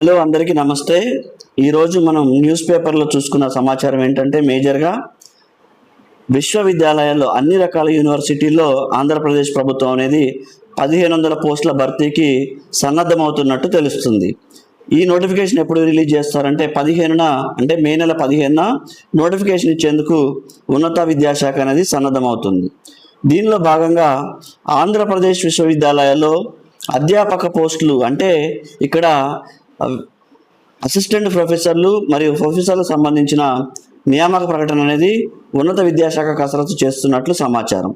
Hello అందరికీ నమస్తే. ఈరోజు మనం న్యూస్ పేపర్లో చూసుకున్న సమాచారం ఏంటంటే మేజర్గా విశ్వవిద్యాలయాల్లో అన్ని రకాల యూనివర్సిటీల్లో ఆంధ్రప్రదేశ్ ప్రభుత్వం అనేది 1500 పోస్టుల భర్తీకి సన్నద్ధమవుతున్నట్టు తెలుస్తుంది. ఈ నోటిఫికేషన్ ఎప్పుడు రిలీజ్ చేస్తారంటే 15న అంటే మే నెల 15న నోటిఫికేషన్ ఇచ్చేందుకు ఉన్నత విద్యాశాఖ అనేది సన్నద్ధమవుతుంది. దీనిలో భాగంగా ఆంధ్రప్రదేశ్ విశ్వవిద్యాలయాల్లో అధ్యాపక పోస్టులు అంటే ఇక్కడ అసిస్టెంట్ ప్రొఫెసర్లు మరియు ప్రొఫెసర్లకు సంబంధించిన నియామక ప్రకటన అనేది ఉన్నత విద్యాశాఖ కసరత్తు చేస్తున్నట్లు సమాచారం.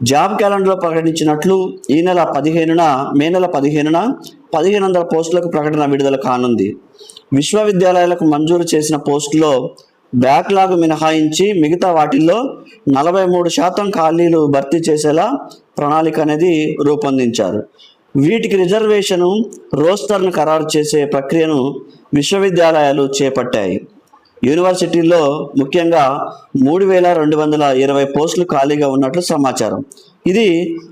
జాబ్ క్యాలెండర్లో ప్రకటించినట్లు ఈ నెల 15న మే నెల 15న 1500 పోస్టులకు ప్రకటన విడుదల కానుంది. విశ్వవిద్యాలయాలకు మంజూరు చేసిన పోస్టులో బ్యాక్లాగ్ మినహాయించి మిగతా వాటిల్లో 43% ఖాళీలు భర్తీ చేసేలా ప్రణాళిక అనేది రూపొందించారు. వీటికి రిజర్వేషను రోస్టర్ను ఖరారు చేసే ప్రక్రియను విశ్వవిద్యాలయాలు చేపట్టాయి. యూనివర్సిటీల్లో ముఖ్యంగా 3220 పోస్టులు ఖాళీగా ఉన్నట్లు సమాచారం. ఇది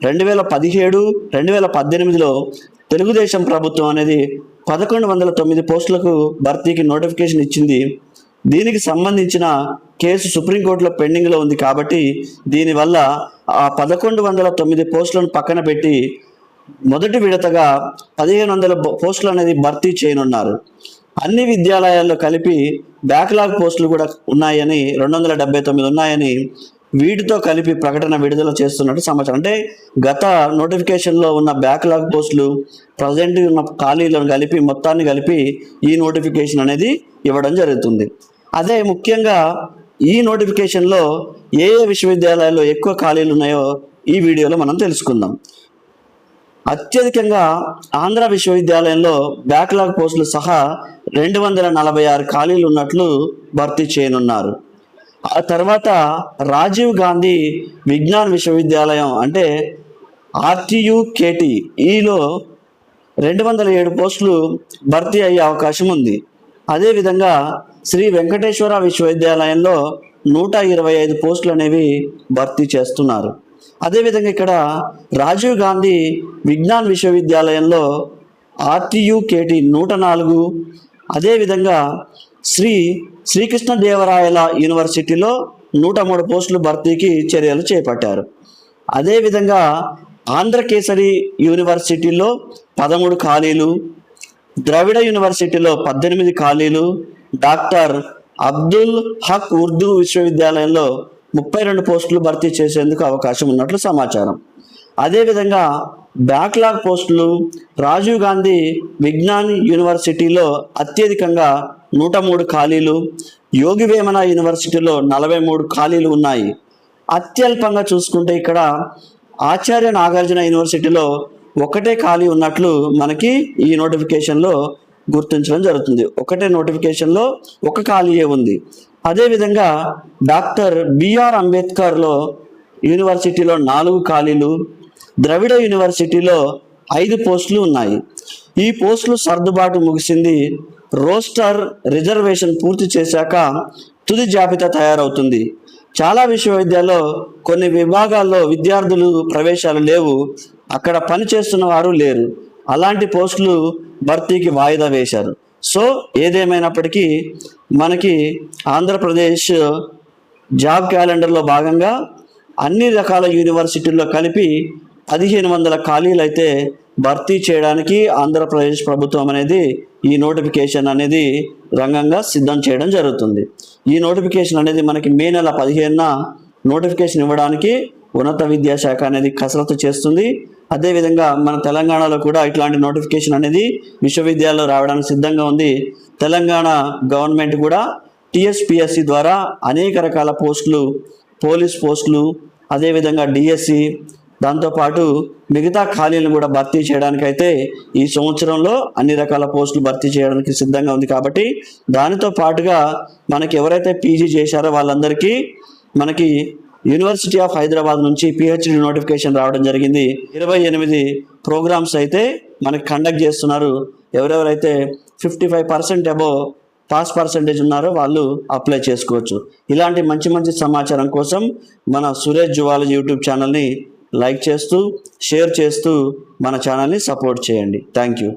2017-2018లో తెలుగుదేశం ప్రభుత్వం అనేది 1109 పోస్టులకు భర్తీకి నోటిఫికేషన్ ఇచ్చింది. దీనికి సంబంధించిన కేసు సుప్రీంకోర్టులో పెండింగ్లో ఉంది కాబట్టి దీనివల్ల ఆ 1109 పోస్టులను పక్కన పెట్టి మొదటి విడతగా 1500 పోస్టులు అనేది భర్తీ చేయనున్నారు. అన్ని విద్యాలయాల్లో కలిపి బ్యాక్లాగ్ పోస్టులు కూడా ఉన్నాయని 279 ఉన్నాయని వీటితో కలిపి ప్రకటన విడుదల చేస్తున్నట్టు సమాచారం. అంటే గత నోటిఫికేషన్లో ఉన్న బ్యాక్లాగ్ పోస్టులు ప్రజెంట్ ఉన్న ఖాళీలను కలిపి మొత్తాన్ని కలిపి ఈ నోటిఫికేషన్ అనేది ఇవ్వడం జరుగుతుంది. అదే ముఖ్యంగా ఈ నోటిఫికేషన్లో ఏ విశ్వవిద్యాలయాల్లో ఎక్కువ ఖాళీలు ఉన్నాయో ఈ వీడియోలో మనం తెలుసుకుందాం. అత్యధికంగా ఆంధ్ర విశ్వవిద్యాలయంలో బ్యాక్లాగ్ పోస్టులు సహా 246 ఖాళీలు ఉన్నట్లు భర్తీ చేయనున్నారు. ఆ తర్వాత రాజీవ్ గాంధీ విజ్ఞాన్ విశ్వవిద్యాలయం అంటే RTUKT ఈలో 207 పోస్టులు భర్తీ అయ్యే అవకాశం ఉంది. అదేవిధంగా శ్రీ వెంకటేశ్వర విశ్వవిద్యాలయంలో 125 పోస్టులు అనేవి భర్తీ చేస్తున్నారు. అదేవిధంగా ఇక్కడ రాజీవ్ గాంధీ విజ్ఞాన్ విశ్వవిద్యాలయంలో RTUKT 104, అదేవిధంగా శ్రీకృష్ణదేవరాయల యూనివర్సిటీలో 103 పోస్టులు భర్తీకి చర్యలు చేపట్టారు. అదేవిధంగా ఆంధ్రకేసరి యూనివర్సిటీలో 13 ఖాళీలు, ద్రవిడ యూనివర్సిటీలో 18 ఖాళీలు, డాక్టర్ అబ్దుల్ హక్ ఉర్దూ విశ్వవిద్యాలయంలో 32 పోస్టులు భర్తీ చేసేందుకు అవకాశం ఉన్నట్లు సమాచారం. అదేవిధంగా బ్యాక్లాగ్ పోస్టులు రాజీవ్ గాంధీ విజ్ఞాన్ యూనివర్సిటీలో అత్యధికంగా 103 ఖాళీలు, యోగి వేమన యూనివర్సిటీలో 43 ఖాళీలు ఉన్నాయి. అత్యల్పంగా చూసుకుంటే ఇక్కడ ఆచార్య నాగార్జున యూనివర్సిటీలో ఒకటే ఖాళీ ఉన్నట్లు మనకి ఈ నోటిఫికేషన్లో గుర్తించడం జరుగుతుంది. ఒకటే నోటిఫికేషన్లో ఒక ఖాళీయే ఉంది. అదేవిధంగా డాక్టర్ బిఆర్ అంబేద్కర్లో యూనివర్సిటీలో 4 ఖాళీలు, ద్రవిడ యూనివర్సిటీలో 5 పోస్టులు ఉన్నాయి. ఈ పోస్టులు సర్దుబాటు ముగిసింది. రోస్టర్ రిజర్వేషన్ పూర్తి చేశాక తుది జాబితా తయారవుతుంది. చాలా విశ్వవిద్యాలయాల్లో కొన్ని విభాగాల్లో విద్యార్థులు ప్రవేశాలు లేవు, అక్కడ పనిచేస్తున్న వారు లేరు. అలాంటి పోస్టులు భర్తీకి వాయిదా వేశారు. సో ఏదేమైనప్పటికీ మనకి ఆంధ్రప్రదేశ్ జాబ్ క్యాలెండర్లో భాగంగా అన్ని రకాల యూనివర్సిటీల్లో కలిపి 1500 ఖాళీలు అయితే భర్తీ చేయడానికి ఆంధ్రప్రదేశ్ ప్రభుత్వం అనేది ఈ నోటిఫికేషన్ అనేది రంగంగా సిద్ధం చేయడం జరుగుతుంది. ఈ నోటిఫికేషన్ అనేది మనకి మే నెల 15న నోటిఫికేషన్ ఇవ్వడానికి ఉన్నత విద్యాశాఖ అనేది కసరత్తు చేస్తుంది. అదేవిధంగా మన తెలంగాణలో కూడా ఇట్లాంటి నోటిఫికేషన్ అనేది విశ్వవిద్యాలయంలో రావడానికి సిద్ధంగా ఉంది. తెలంగాణ గవర్నమెంట్ కూడా TSPSC ద్వారా అనేక రకాల పోస్టులు, పోలీస్ పోస్టులు, అదేవిధంగా DSC, దాంతోపాటు మిగతా ఖాళీలను కూడా భర్తీ చేయడానికైతే ఈ సంవత్సరంలో అన్ని రకాల పోస్టులు భర్తీ చేయడానికి సిద్ధంగా ఉంది. కాబట్టి దానితో పాటుగా మనకి ఎవరైతే PG చేశారో వాళ్ళందరికీ మనకి యూనివర్సిటీ ఆఫ్ హైదరాబాద్ నుంచి PhD నోటిఫికేషన్ రావడం జరిగింది. 28 ప్రోగ్రామ్స్ అయితే మనకి కండక్ట్ చేస్తున్నారు. ఎవరెవరైతే 55% అబోవ్ పాస్ పర్సంటేజ్ ఉన్నారో వాళ్ళు అప్లై చేసుకోవచ్చు. ఇలాంటి మంచి మంచి సమాచారం కోసం మన సురేష్ జువాలజీ యూట్యూబ్ ఛానల్ని లైక్ చేస్తూ షేర్ చేస్తూ మన ఛానల్ని సపోర్ట్ చేయండి. Thank you.